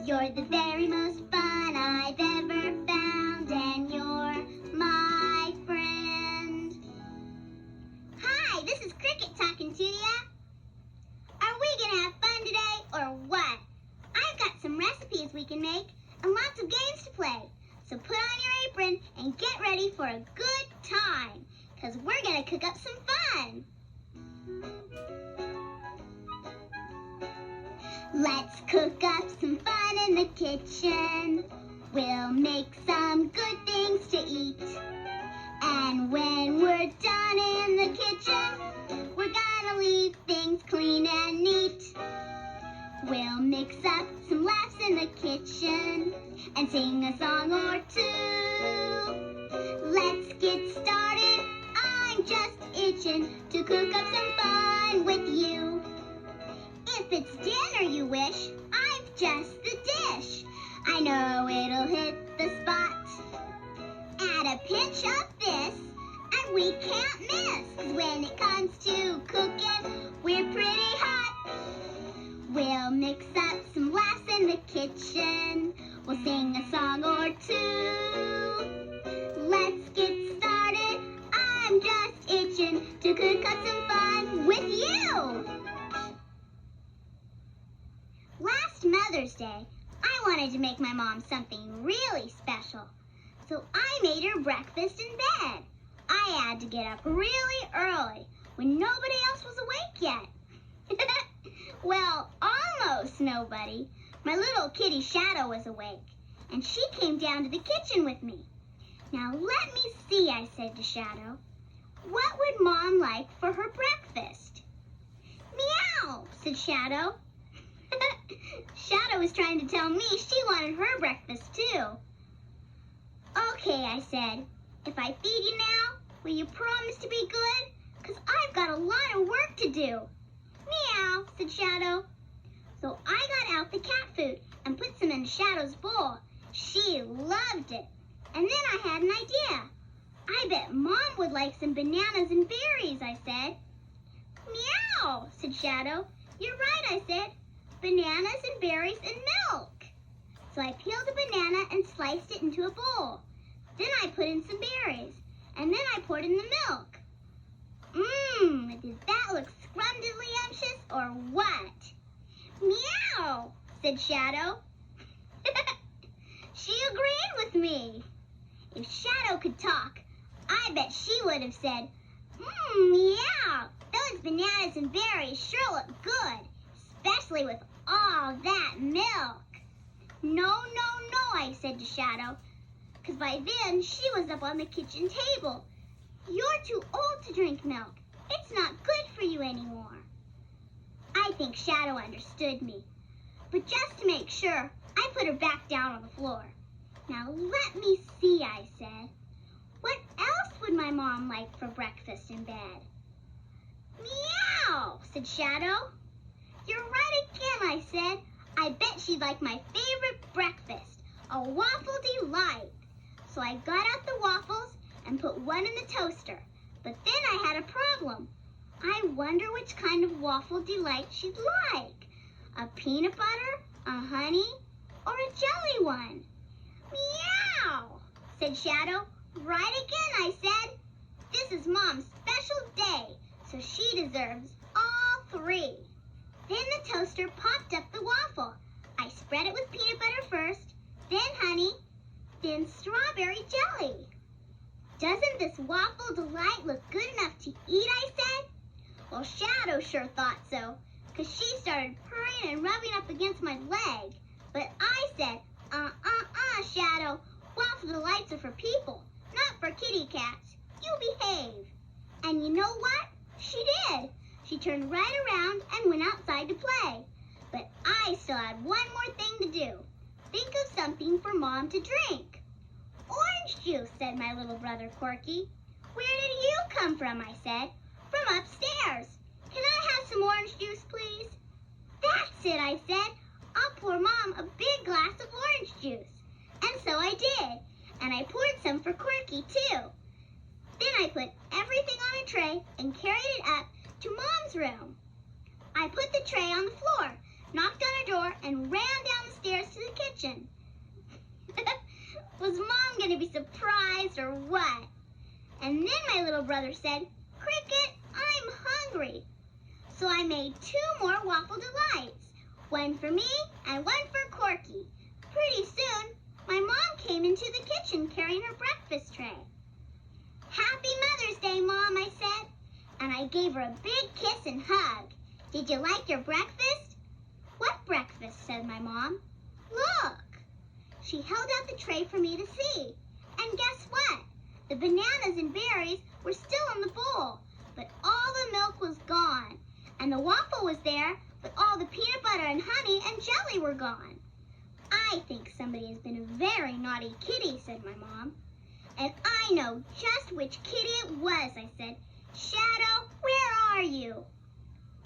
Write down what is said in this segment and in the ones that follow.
You're the very most fun I've ever found, and you're my friend. Hi, this is Cricket talking to ya. Are we gonna have fun today, or what? I've got some recipes we can make and lots of games to play. So put on your apron and get ready for a good time, because we're gonna cook up some fun. Let's cook up some fun in the kitchen. We'll make some good things to eat. And when we're done in the kitchen, we're gonna leave things clean and neat. We'll mix up some laughs in the kitchen and sing a song or two. Let's get started. I'm just itching to cook up some fun with you. If it's dinner you wish, I've just the dish. I know it'll hit the spot. Add a pinch of this, and we can't miss. 'Cause when it comes to cooking, we're pretty hot. We'll mix up some laughs in the kitchen. We'll sing a song or two. Let's get started. I'm just itching to cook up some fun with you. Last Mother's Day, I wanted to make my mom something really special. So I made her breakfast in bed. I had to get up really early when nobody else was awake yet. Well, almost nobody. My little kitty Shadow was awake, and she came down to the kitchen with me. Now let me see, I said to Shadow. What would Mom like for her breakfast? Meow, said Shadow. Shadow was trying to tell me she wanted her breakfast too. Okay, I said. If I feed you now, will you promise to be good? 'Cause I've got a lot of work to do. Meow, said Shadow. So I got out the cat food and put some in Shadow's bowl. She loved it. And then I had an idea. I bet Mom would like some bananas and berries, I said. Meow, said Shadow. You're right, I said. Bananas and berries and milk. So I peeled a banana and sliced it into a bowl. Then I put in some berries, and then I poured in the milk. Does that look scrumdiddlyumptious or what? Meow, said Shadow. She agreed with me. If Shadow could talk, I bet she would have said, meow, those bananas and berries sure look good, especially with all that milk. No, I said to Shadow, 'cause by then she was up on the kitchen table. You're too old to drink milk. It's not good for you anymore. I think Shadow understood me, but just to make sure, I put her back down on the floor. Now let me see, I said. What else would my mom like for breakfast in bed? Meow, said Shadow. You're right again, I said. I bet she'd like my favorite breakfast, a waffle delight. So I got out the waffles and put one in the toaster. But then I had a problem. I wonder which kind of waffle delight she'd like. A peanut butter, a honey, or a jelly one? Meow, said Shadow. Right again, I said. This is Mom's special day, so she deserves all three. Then the toaster popped up the waffle. I spread it with peanut butter first, then honey, then strawberry jelly. Doesn't this waffle delight look good enough to eat, I said? Well, Shadow sure thought so, 'cause she started purring and rubbing up against my leg. But I said, Shadow, waffle delights are for people, not for kitty cats. You behave. And you know what? She did. She turned right around and went outside to play. But I still had one more thing to do. Think of something for Mom to drink. Orange juice, said my little brother Corky. Where did you come from, I said. From upstairs. Can I have some orange juice, please? That's it, I said. I'll pour Mom a big glass of orange juice. And so I did. And I poured some for Corky, too. Then I put everything on a tray and carried it up to Mom's room. I put the tray on the floor, knocked on her door, and ran down the stairs to the kitchen. Was Mom going to be surprised or what? And then my little brother said, "Cricket, I'm hungry." So I made 2 more waffle delights, one for me and one for Corky. Pretty soon, my mom came into the kitchen carrying her breakfast tray. "Happy Mother's Day, Mom," I said, and I gave her a big kiss and hug. "Did you like your breakfast?" "What breakfast?" said my mom. "Look." She held out the tray for me to see. And guess what? The bananas and berries were still in the bowl, but all the milk was gone. And the waffle was there, but all the peanut butter and honey and jelly were gone. "I think somebody has been a very naughty kitty," said my mom. "And I know just which kitty it was," I said. "Shadow, where are you?"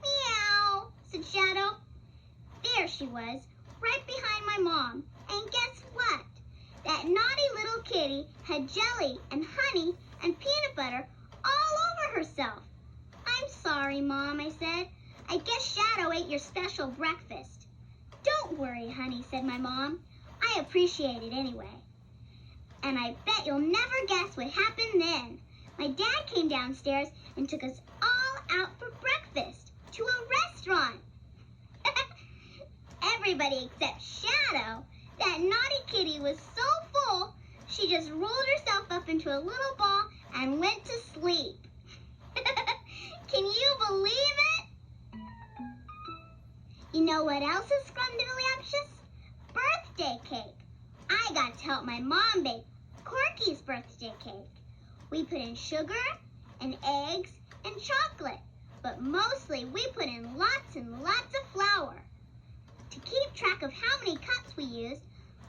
"Meow," said Shadow. There she was, right behind my mom. And guess what? That naughty little kitty had jelly and honey and peanut butter all over herself. "I'm sorry, Mom," I said. "I guess Shadow ate your special breakfast." "Don't worry, honey," said my mom. "I appreciate it anyway." And I bet you'll never guess what happened then. My dad came downstairs and took us all out for breakfast to a restaurant. Everybody except Shadow. That naughty kitty was so full, she just rolled herself up into a little ball and went to sleep. Can you believe it? You know what else is scrumdiddlyumptious? Birthday cake. I got to help my mom bake Corky's birthday cake. We put in sugar and eggs and chocolate, but mostly we put in lots and lots of flour. To keep track of how many cups we used,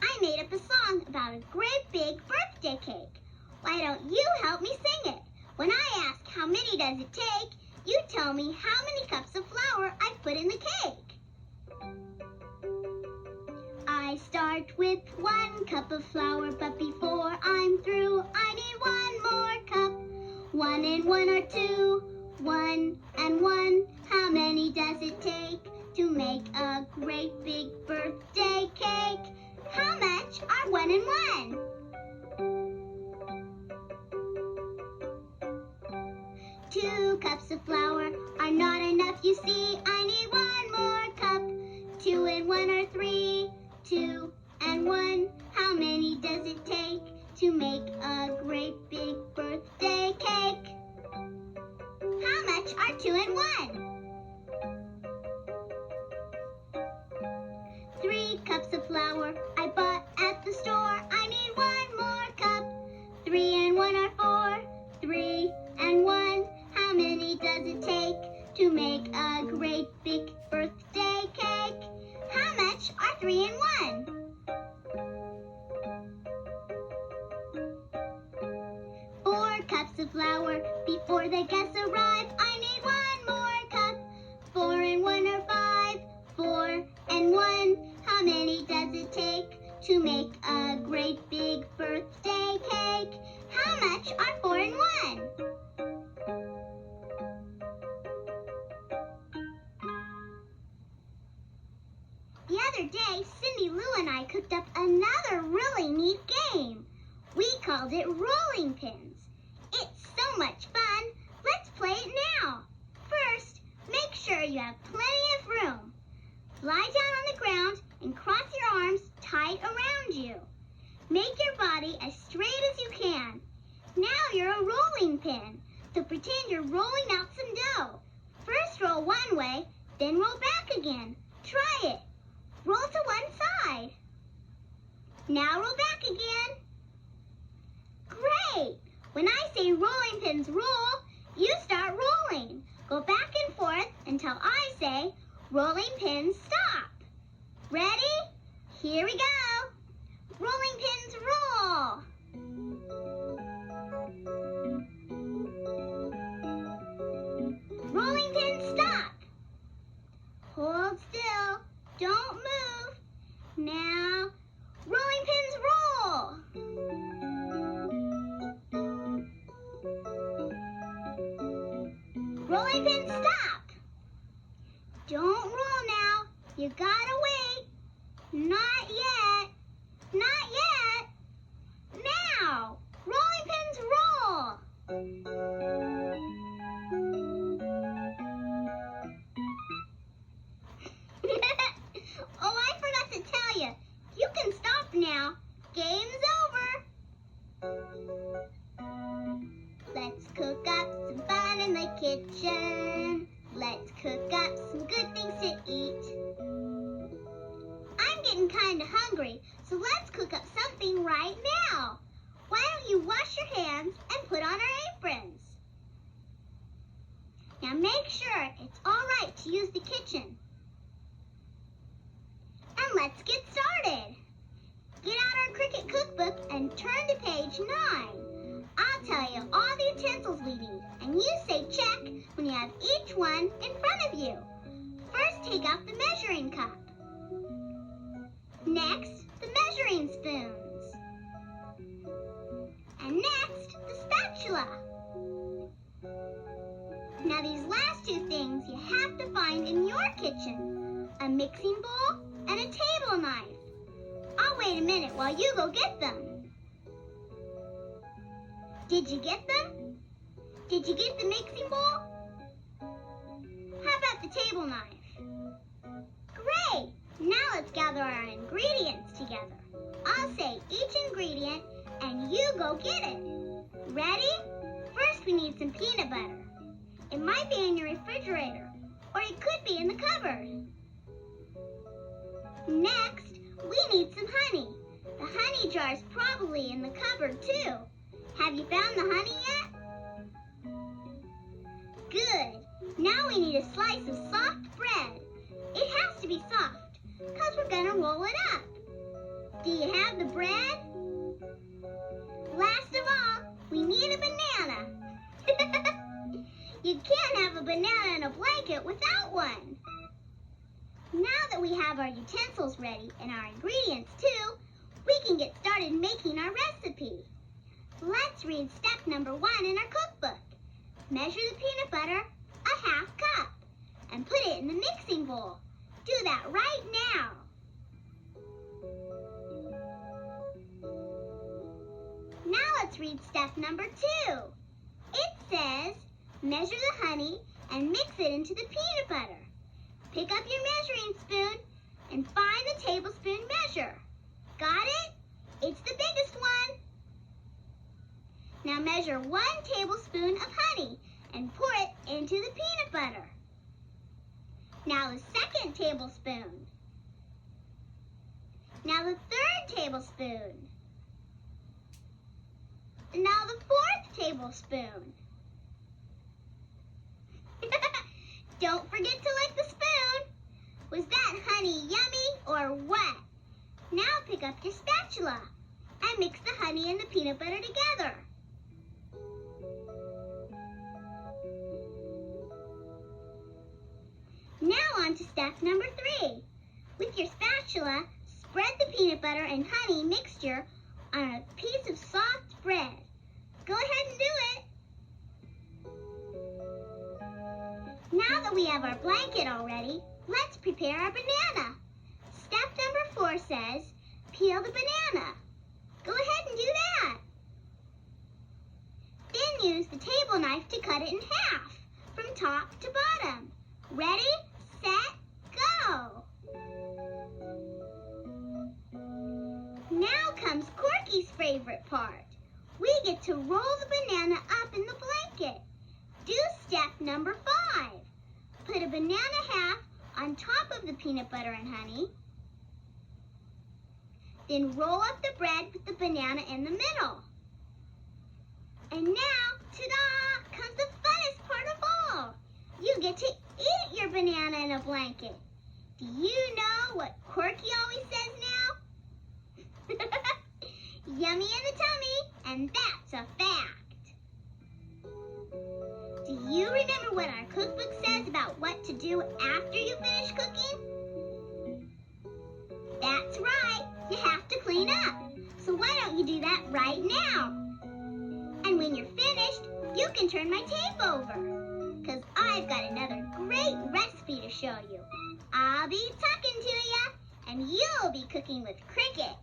I made up a song about a great big birthday cake. Why don't you help me sing it? When I ask how many does it take, you tell me how many cups of flour I put in the cake. I start with 1 cup of flour, but before I'm through, I need 1 more cup. 1 and 1 are 2, 1 and 1. How many does it take to make a great big birthday cake? How much are 1 and 1? 2 cups of flour are not enough, you see. I need 1 more cup. 2 and 1 are 3, 2 and 1. How many does it take to make a great big birthday cake? How much are 2 and 1? 3 cups of flour I bought at the store. I need 1 more cup. 3 and 1 are 4, 3 and 1. How many does it take to make a great big birthday cake? How much are 3 and 1? 4 cups of flour before the guests arrive. I need 1 more cup. 4 and 1 are 5, 4 and 1. How many does it take to make a great big birthday cake? How much are 4 and 1? The other day, Cindy Lou and I cooked up another really neat game. We called it Rolling Pins. It's so much fun. Let's play it now. First, make sure you have plenty of room. Lie down on the ground and cross your arms tight around you. Make your body as straight as you can. Now you're a rolling pin, so pretend you're rolling out some dough. First roll one way, then roll back again. Try it. Roll to one side. Now roll back again. Great! When I say rolling pins roll, you start rolling. Go back and forth until I say rolling pins stop. Ready? Here we go. Rolling pins roll. Rolling pins stop. Hold still. Don't move. Now, rolling pins roll. Rolling pins stop. Don't roll now. You gotta wait. Not yet. Not yet. Now. Rolling pins roll. Oh, I forgot to tell you. You can stop now. Game's over. Let's cook up some fun in the kitchen. Let's cook up some good things to eat. I'm getting kind of hungry, so let's cook up something right now. Why don't you wash your hands and put on our aprons? Now make sure it's all right to use the kitchen. And let's get started. Get out our Cricket cookbook and turn to page 9. I'll tell you all the utensils we need, and you say check when you have each one in front of you. First, take out the measuring cup. Next, the measuring spoons. And next, the spatula. Now these last two things you have to find in your kitchen. A mixing bowl and a table knife. I'll wait a minute while you go get them. Did you get them? Did you get the mixing bowl? How about the table knife? Great! Now let's gather our ingredients together. I'll say each ingredient and you go get it. Ready? First we need some peanut butter. It might be in your refrigerator, or it could be in the cupboard. Next, we need some honey. The honey jar is probably in the cupboard too. Have you found the honey yet? Good. Now we need a slice of soft bread. It has to be soft, because we're going to roll it up. Do you have the bread? Last of all, we need a banana. You can't have a banana in a blanket without one. Now that we have our utensils ready and our ingredients too, we can get started making our recipe. Let's read step number 1 in our cookbook. Measure the peanut butter a half cup and put it in the mixing bowl. Do that right now. Now let's read step number 2. It says, measure the honey and mix it into the peanut butter. Pick up your measuring spoon and find the tablespoon measure. Got it? It's the biggest one. Now measure 1 tablespoon of honey and pour it into the peanut butter. Now the second tablespoon. Now the third tablespoon. And now the 4th tablespoon. Don't forget to lick the spoon. Was that honey yummy or what? Now pick up your spatula and mix the honey and the peanut butter together. Now on to step number 3. With your spatula, spread the peanut butter and honey mixture on a piece of soft bread. Go ahead and do it. Now that we have our blanket all ready, let's prepare our banana. Step number 4 says, peel the banana. Go ahead and do that. Then use the table knife to cut it in half, from top to bottom. Ready, set, go. Now comes Corky's favorite part. We get to roll the banana up in the blanket. Do step number 5. Put a banana half on top of the peanut butter and honey. Then roll up the bread with the banana in the middle. And now, ta-da, comes the funnest part of all. You get to eat your banana in a blanket. Do you know what Corky always says now? Yummy in the tummy, and that's a fact. Do you remember what our cookbook says about what to do after you finish cooking? That's right, you have to clean up. So why don't you do that right now? And when you're finished, you can turn my tape over, because I've got another great recipe recipe to show you. I'll be talking to ya, and you'll be cooking with Cricket.